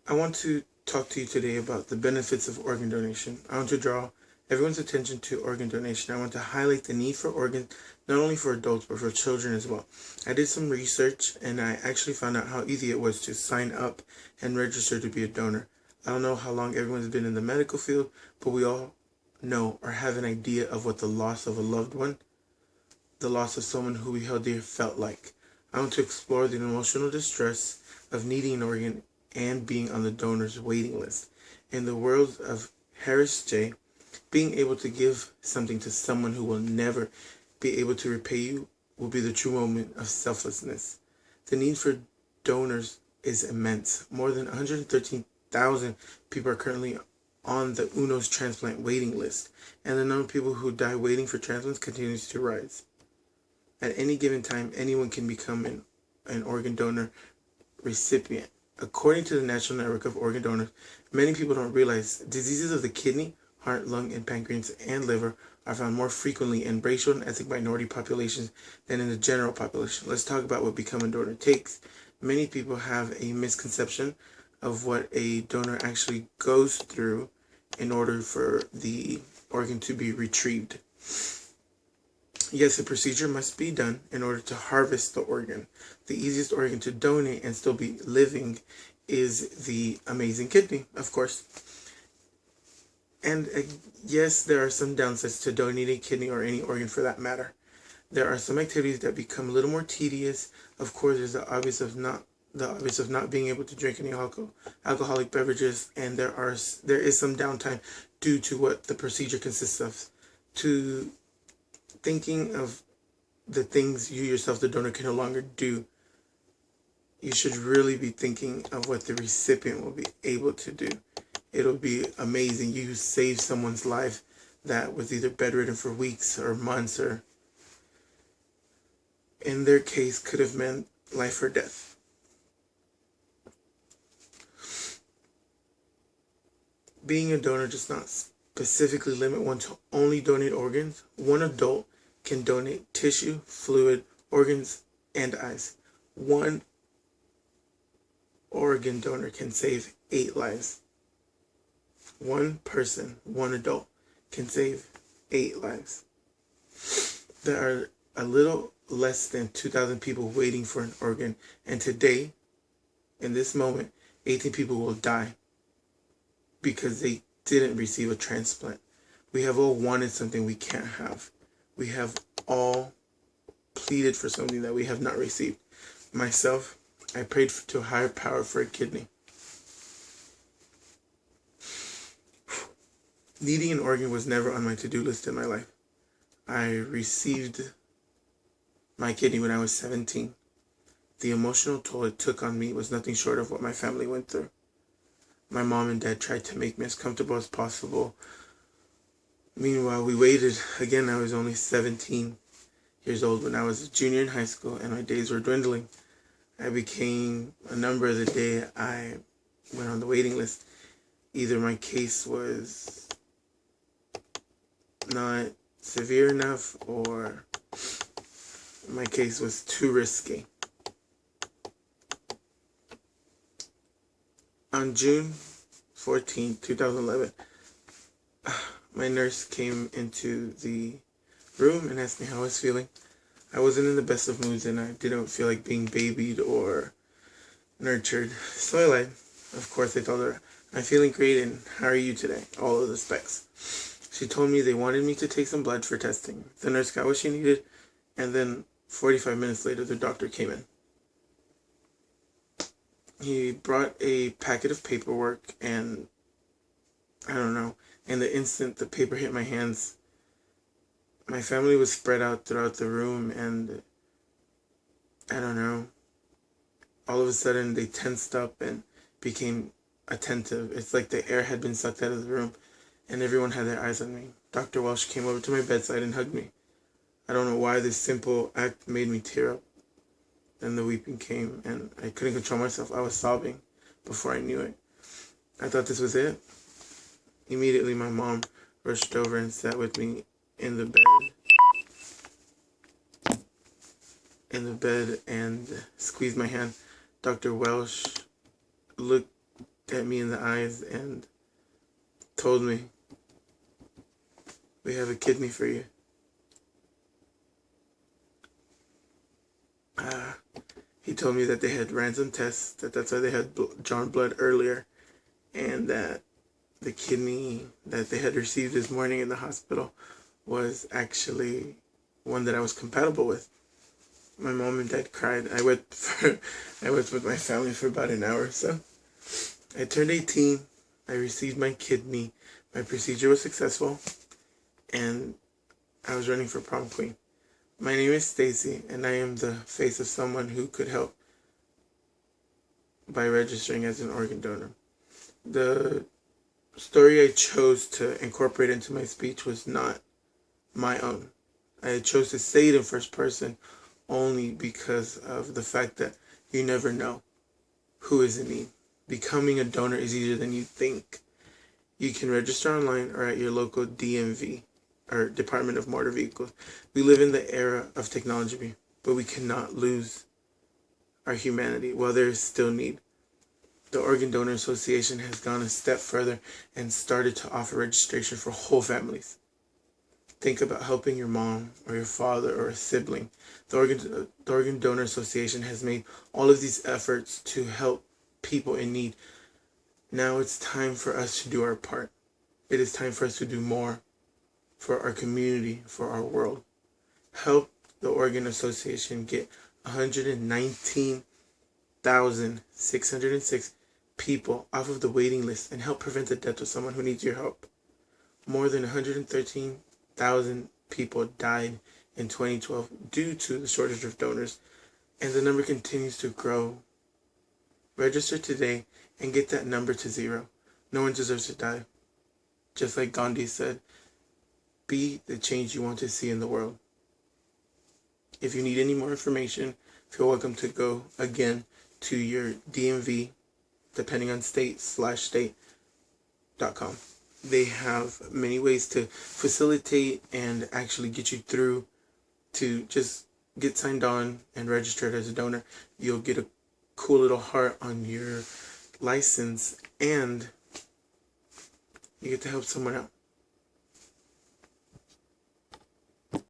I want to talk to you today about the benefits of organ donation. I want to draw everyone's attention to organ donation. I want to highlight the need for organs, not only for adults, but for children as well. I did some research and I actually found out how easy it was to sign up and register to be a donor. I don't know how long everyone's been in the medical field, but we all know or have an idea of what the loss of a loved one, the loss of someone who we held dear, felt like. I want to explore the emotional distress of needing an organ and being on the donor's waiting list. In the world of Harris J., being able to give something to someone who will never be able to repay you will be the true moment of selflessness. The need for donors is immense. More than 113,000 people are currently on the UNO's transplant waiting list, and the number of people who die waiting for transplants continues to rise. At any given time, anyone can become an organ donor recipient. According to the National Network of Organ Donors, many people don't realize diseases of the kidney, heart, lung, and pancreas and liver are found more frequently in racial and ethnic minority populations than in the general population. Let's talk about what becoming a donor takes. Many people have a misconception of what a donor actually goes through in order for the organ to be retrieved. Yes, a procedure must be done in order to harvest the organ. The easiest organ to donate and still be living is the amazing kidney, of course. And yes, there are some downsides to donating a kidney or any organ for that matter. There are some activities that become a little more tedious. Of course, there's the obvious of not being able to drink any alcoholic beverages, and there is some downtime due to what the procedure consists of. To thinking of the things you yourself, the donor, can no longer do, you should really be thinking of what the recipient will be able to do. It'll be amazing. You save someone's life that was either bedridden for weeks or months, or in their case could have meant life or death. Being a donor does not specifically limit one to only donate organs. One adult can donate tissue, fluid, organs, and eyes. One organ donor can save 8 lives. One person, one adult, can save 8 lives. There are a little less than 2,000 people waiting for an organ, and today, in this moment, 18 people will die because they didn't receive a transplant. We have all wanted something we can't have. We have all pleaded for something that we have not received. Myself, I prayed to a higher power for a kidney. Needing an organ was never on my to-do list in my life. I received my kidney when I was 17. The emotional toll it took on me was nothing short of what my family went through. My mom and dad tried to make me as comfortable as possible. Meanwhile, we waited. Again, I was only 17 years old when I was a junior in high school, and my days were dwindling. I became a number the day I went on the waiting list. Either my case was not severe enough, or my case was too risky. On June 14, 2011, my nurse came into the room and asked me how I was feeling. I wasn't in the best of moods and I didn't feel like being babied or nurtured. So I lied. Of course, I told her, I'm feeling great and how are you today? All of the specs. She told me they wanted me to take some blood for testing. The nurse got what she needed, and then 45 minutes later, the doctor came in. He brought a packet of paperwork, and I don't know, in the instant the paper hit my hands, my family was spread out throughout the room, and I don't know, all of a sudden they tensed up and became attentive. It's like the air had been sucked out of the room, and everyone had their eyes on me. Dr. Welsh came over to my bedside and hugged me. I don't know why this simple act made me tear up. Then the weeping came, and I couldn't control myself. I was sobbing before I knew it. I thought this was it. Immediately, my mom rushed over and sat with me in the bed and squeezed my hand. Dr. Welsh looked at me in the eyes and told me, "We have a kidney for you." He told me that they had ran some tests, that's why they had drawn blood earlier, and that the kidney that they had received this morning in the hospital was actually one that I was compatible with. My mom and dad cried. I wept with my family for about an hour or so. I turned 18. I received my kidney. My procedure was successful, and I was running for prom queen. My name is Stacy, and I am the face of someone who could help by registering as an organ donor. The story I chose to incorporate into my speech was not my own. I chose to say it in first person only because of the fact that you never know who is in need. Becoming a donor is easier than you think. You can register online or at your local DMV, or Department of Motor Vehicles. We live in the era of technology, but we cannot lose our humanity while there is still need. The Organ Donor Association has gone a step further and started to offer registration for whole families. Think about helping your mom or your father or a sibling. The Organ Donor Association has made all of these efforts to help people in need. Now it's time for us to do our part. It is time for us to do more for our community, for our world. Help the Organ Association get 119,606 people off of the waiting list and help prevent the death of someone who needs your help. More than 113,000 people died in 2012 due to the shortage of donors, and the number continues to grow. Register today and get that number to 0. No one deserves to die. Just like Gandhi said, be the change you want to see in the world. If you need any more information, feel welcome to go again to your DMV, depending on state/state.com. They have many ways to facilitate and actually get you through to just get signed on and registered as a donor. You'll get a cool little heart on your license, and you get to help someone out.